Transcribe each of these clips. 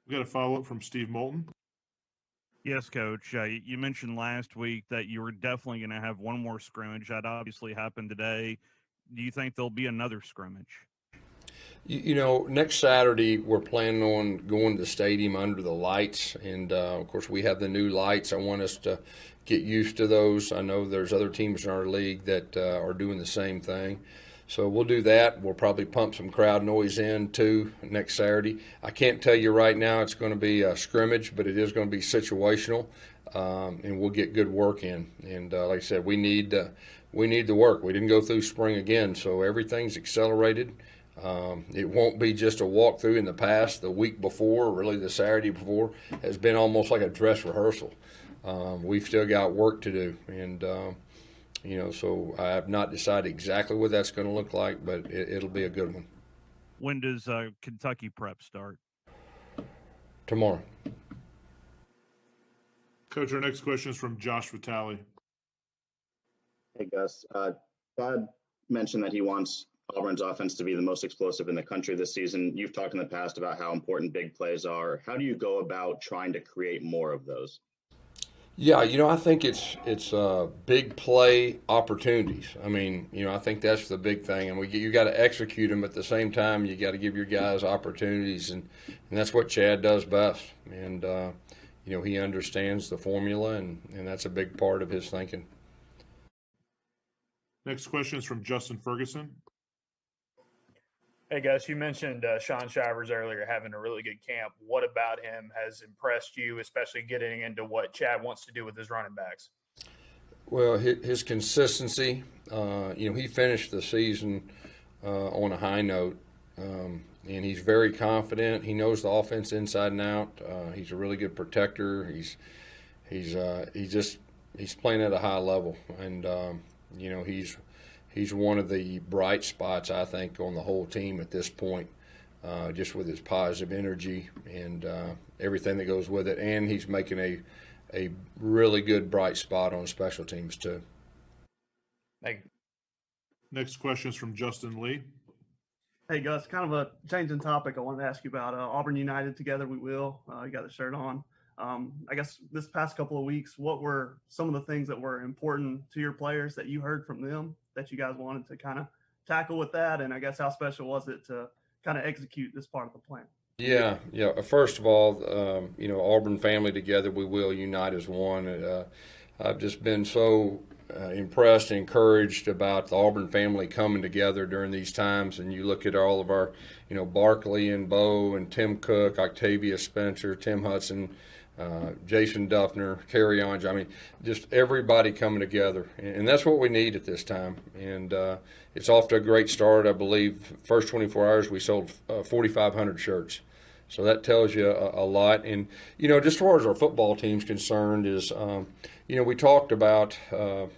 We got a follow-up from Steve Moulton. Yes, Coach. You mentioned last week that you were definitely going to have one more scrimmage. That obviously happened today. Do you think there'll be another scrimmage? Next Saturday we're planning on going to the stadium under the lights, and of course we have the new lights. I want us to get used to those. I know there's other teams in our league that are doing the same thing. So we'll do that. We'll probably pump some crowd noise in too next Saturday. I can't tell you right now it's going to be a scrimmage, but it is going to be situational, and we'll get good work in. And like I said, we need the work. We didn't go through spring again, so everything's accelerated. It won't be just a walkthrough. In the past, the week before, really the Saturday before, has been almost like a dress rehearsal. We've still got work to do, and so I have not decided exactly what that's going to look like, but it'll be a good one. When does Kentucky prep start? Tomorrow. Coach, our next question is from Josh Vitale. Hey, Gus. Todd mentioned that he wants Auburn's offense to be the most explosive in the country this season. You've talked in the past about how important big plays are. How do you go about trying to create more of those? Yeah, I think it's big play opportunities. I mean, I think that's the big thing, and you got to execute them at the same time. You got to give your guys opportunities, and that's what Chad does best. And he understands the formula, and that's a big part of his thinking. Next question is from Justin Ferguson. Hey, Gus, you mentioned Sean Shivers earlier having a really good camp. What about him has impressed you, especially getting into what Chad wants to do with his running backs? Well, his consistency, he finished the season on a high note, and he's very confident. He knows the offense inside and out. He's a really good protector. He's playing at a high level, and he's one of the bright spots, I think, on the whole team at this point, just with his positive energy and everything that goes with it. And he's making a really good bright spot on special teams too. Thank you. Next question is from Justin Lee. Hey, Gus, kind of a changing topic. I wanted to ask you about Auburn United Together We Will. You got the shirt on. I guess this past couple of weeks, what were some of the things that were important to your players that you heard from them that you guys wanted to kind of tackle with that? And I guess how special was it to kind of execute this part of the plan? Yeah. First of all, Auburn family together, we will unite as one. I've just been so impressed and encouraged about the Auburn family coming together during these times. And you look at all of our, Barkley and Bo and Tim Cook, Octavia Spencer, Tim Hudson, Jason Duffner, Carrie Onge. I mean, just everybody coming together, and that's what we need at this time. And it's off to a great start. I believe first 24 hours we sold 4,500 shirts, so that tells you a lot. And just as far as our football team's concerned, is we talked about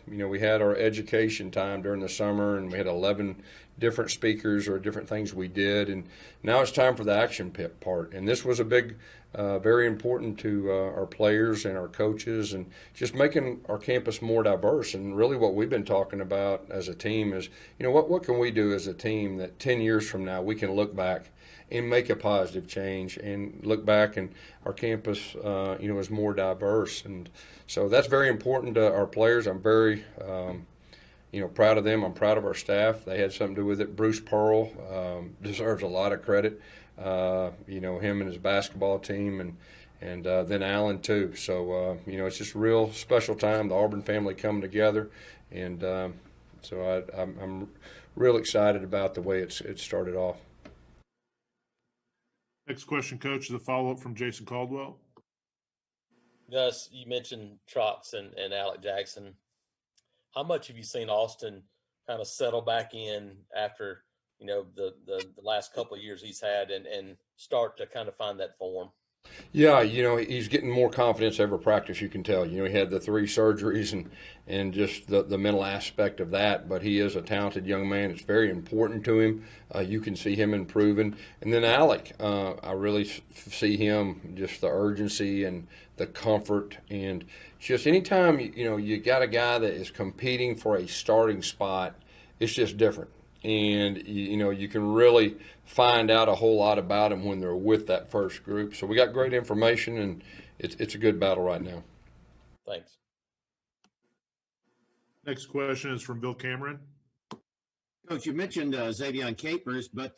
we had our education time during the summer, and we had 11 different speakers or different things we did, and now it's time for the action part. And this was a big, very important to our players and our coaches, and just making our campus more diverse. And really what we've been talking about as a team is, what can we do as a team that 10 years from now we can look back and make a positive change and look back, and our campus, is more diverse. And so that's very important to our players. I'm very proud of them. I'm proud of our staff. They had something to do with it. Bruce Pearl deserves a lot of credit. Him and his basketball team, and then Allen too. So it's just a real special time. The Auburn family coming together, and so I'm real excited about the way it started off. Next question, Coach, is a follow-up from Jason Caldwell. Gus, you mentioned Trox and Alec Jackson. How much have you seen Austin kind of settle back in after, the last couple of years he's had and start to kind of find that form? Yeah, he's getting more confidence every practice, you can tell. He had the 3 surgeries and just the mental aspect of that, but he is a talented young man. It's very important to him. You can see him improving. And then Alec, I really see him, just the urgency and the comfort, and just anytime, you got a guy that is competing for a starting spot, it's just different. And, you can really find out a whole lot about them when they're with that first group. So we got great information, and it's a good battle right now. Thanks. Next question is from Bill Cameron. Coach, you mentioned Xavier Capers, but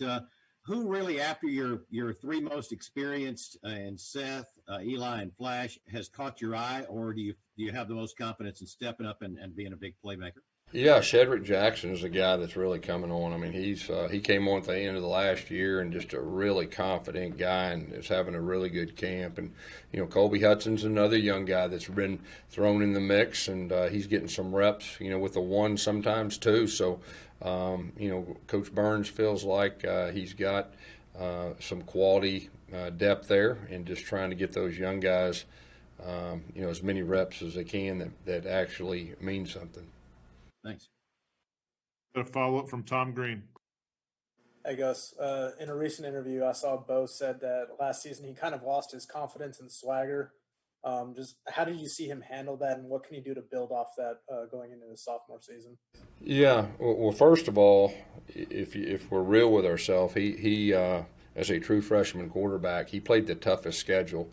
who really, after your three most experienced and Seth, Eli, and Flash, has caught your eye, or do you have the most confidence in stepping up and being a big playmaker? Yeah, Shedrick Jackson is a guy that's really coming on. I mean, he came on at the end of the last year and just a really confident guy and is having a really good camp. And, Colby Hudson's another young guy that's been thrown in the mix, and he's getting some reps, with the one sometimes too. So, Coach Burns feels like he's got some quality depth there and just trying to get those young guys, as many reps as they can that actually mean something. Thanks. A follow-up from Tom Green. Hey Gus, in a recent interview, I saw Bo said that last season he kind of lost his confidence and swagger. Just how did you see him handle that, and what can he do to build off that going into his sophomore season? Yeah, well, first of all, if we're real with ourselves, he as a true freshman quarterback, he played the toughest schedule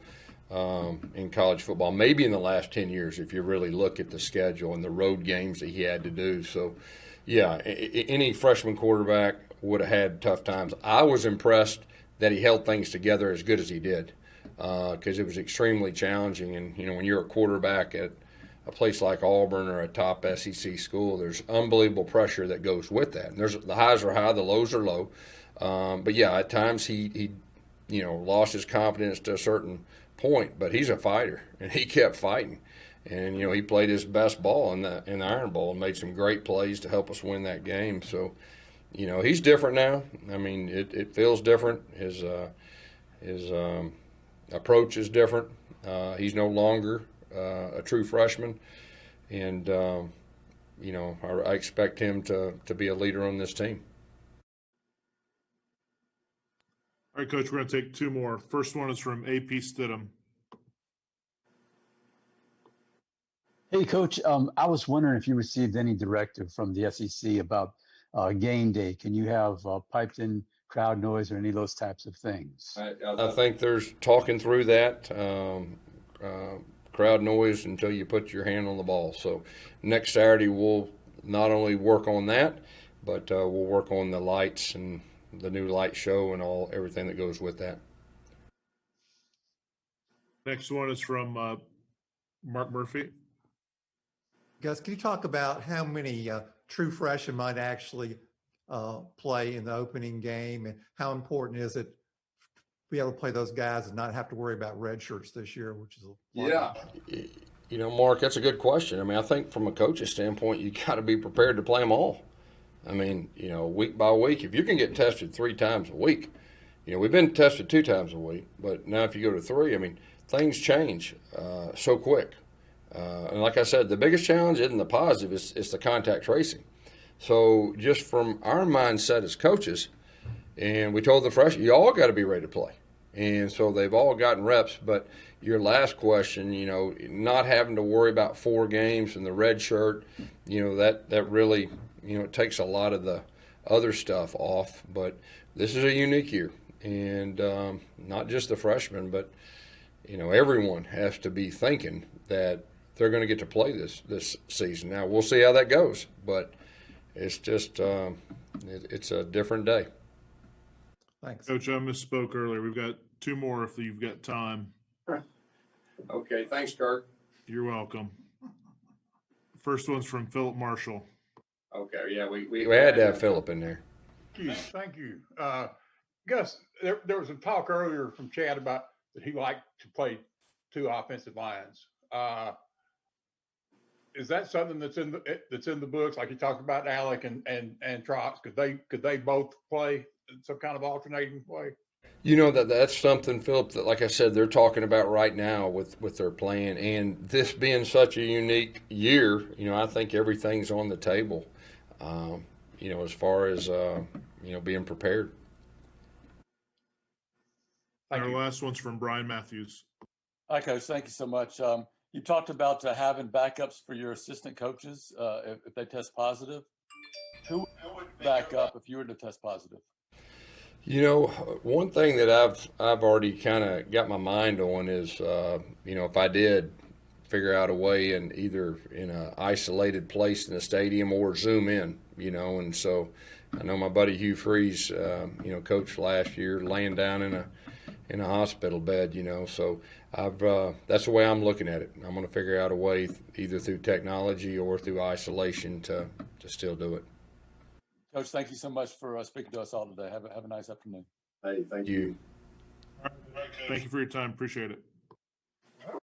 in college football, maybe in the last 10 years, if you really look at the schedule and the road games that he had to do. So, yeah, any freshman quarterback would have had tough times. I was impressed that he held things together as good as he did because it was extremely challenging. And, when you're a quarterback at a place like Auburn or a top SEC school, there's unbelievable pressure that goes with that. And the highs are high, the lows are low. But, yeah, at times he lost his confidence to a certain point, but he's a fighter, and he kept fighting. And, he played his best ball in the Iron Bowl and made some great plays to help us win that game. So, he's different now. I mean, it feels different. His approach is different. He's no longer a true freshman. And, I expect him to be a leader on this team. All right, Coach, we're going to take two more. First one is from AP Stidham. Hey, Coach, I was wondering if you received any directive from the SEC about game day. Can you have piped in crowd noise or any of those types of things? I think there's talking through that crowd noise until you put your hand on the ball. So next Saturday we'll not only work on that, but we'll work on the lights and the new light show and everything that goes with that. Next one is from Mark Murphy. Gus, can you talk about how many true freshmen might actually play in the opening game, and how important is it to be able to play those guys and not have to worry about red shirts this year, which is a lot. Yeah. Mark, that's a good question. I mean, I think from a coach's standpoint, you got to be prepared to play them all. I mean, week by week, if you can get tested 3 times a week, we've been tested 2 times a week, but now if you go to 3, I mean, things change so quick. And like I said, the biggest challenge isn't the positive, it's the contact tracing. So just from our mindset as coaches, and we told the freshmen, you all got to be ready to play. And so they've all gotten reps. But your last question, not having to worry about 4 games and the red shirt, that really, it takes a lot of the other stuff off. But this is a unique year. And not just the freshmen, but, everyone has to be thinking that they're going to get to play this season. Now, we'll see how that goes. But it's just it's a different day. Thanks. Coach, I misspoke earlier. We've got 2 more if you've got time. Okay, thanks, Kirk. You're welcome. First one's from Philip Marshall. Okay, yeah, we had to have Philip in there. Thank you. Gus, there was a talk earlier from Chad about that he liked to play 2 offensive lines. Is that something that's in the books? Like you talked about Alec and Trox, could they both play some kind of alternating play? That's something, Philip, that like I said, they're talking about right now with their plan. And this being such a unique year, I think everything's on the table. As far as being prepared. Our last one's from Brian Matthews. Hi, Coach. Thank you so much. You talked about having backups for your assistant coaches if they test positive. Who would back up if you were to test positive? You know, one thing that I've already kind of got my mind on is, if I did figure out a way in either in a isolated place in the stadium or zoom in, and so I know my buddy Hugh Freeze, coached last year, laying down in a hospital bed, so that's the way I'm looking at it. I'm going to figure out a way either through technology or through isolation to still do it. Coach, thank you so much for speaking to us all today. Have a nice afternoon. Hey, thank you. Thank you for your time. Appreciate it.